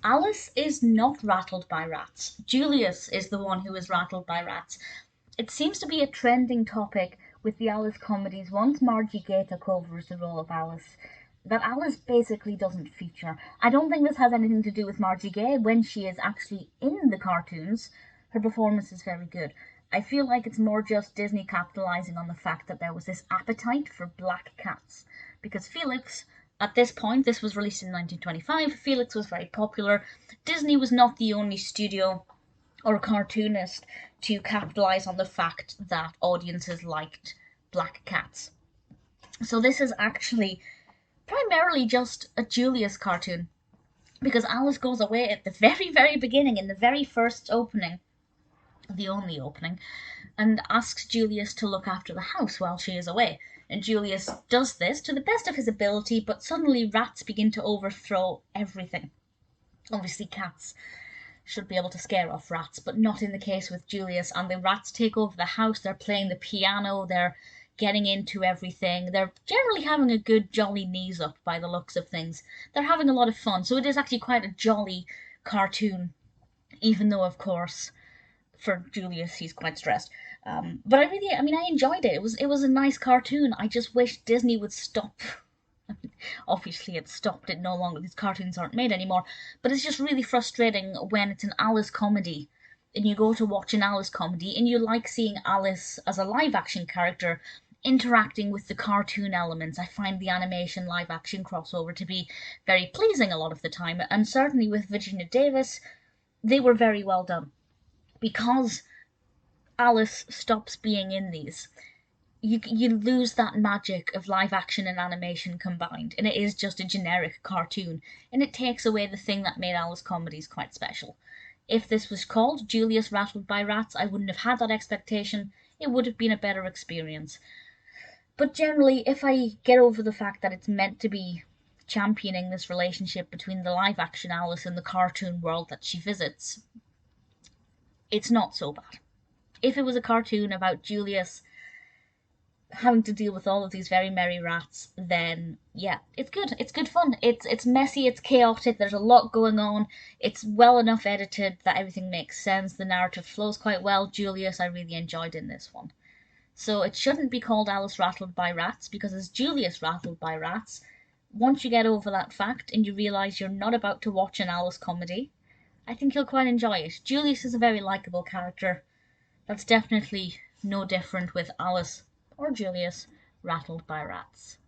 Alice is not rattled by rats. Julius is the one who is rattled by rats. It seems to be a trending topic with the Alice comedies once Margie Gay took over as the role of Alice, that Alice basically doesn't feature. I don't think this has anything to do with Margie Gay. When she is actually in the cartoons, her performance is very good. I feel like it's more just Disney capitalizing on the fact that there was this appetite for black cats. Because Felix, at this point, this was released in 1925, Felix was very popular. Disney was not the only studio or cartoonist to capitalize on the fact that audiences liked black cats. So this is actually primarily just a Julius cartoon, because Alice goes away at the very, very beginning, in the very first opening, the only opening, and asks Julius to look after the house while she is away. And Julius does this to the best of his ability, but suddenly rats begin to overthrow everything. Obviously, cats should be able to scare off rats, but not in the case with Julius. And the rats take over the house, they're playing the piano, they're getting into everything. They're generally having a good jolly knees up by the looks of things. They're having a lot of fun, so it is actually quite a jolly cartoon, even though, of course, for Julius, he's quite stressed. But I enjoyed it. It was a nice cartoon. I just wish Disney would stop. Obviously, it's stopped. It no longer, these cartoons aren't made anymore. But it's just really frustrating when it's an Alice comedy, and you go to watch an Alice comedy, and you like seeing Alice as a live action character interacting with the cartoon elements. I find the animation live action crossover to be very pleasing a lot of the time, and certainly with Virginia Davis, they were very well done. Because Alice stops being in these, you lose that magic of live action and animation combined, and it is just a generic cartoon, and it takes away the thing that made Alice comedies quite special. If this was called Julius Rattled by Rats, I wouldn't have had that expectation. It would have been a better experience. But generally, if I get over the fact that it's meant to be championing this relationship between the live action Alice and the cartoon world that she visits, it's not so bad. If it was a cartoon about Julius having to deal with all of these very merry rats, then yeah, it's good. It's good fun. It's messy, it's chaotic, there's a lot going on. It's well enough edited that everything makes sense. The narrative flows quite well. Julius I really enjoyed in this one. So it shouldn't be called Alice Rattled by Rats, because it's Julius Rattled by Rats. Once you get over that fact and you realise you're not about to watch an Alice comedy, I think you'll quite enjoy it. Julius is a very likeable character. That's definitely no different with Alice or Julius Rattled by Rats.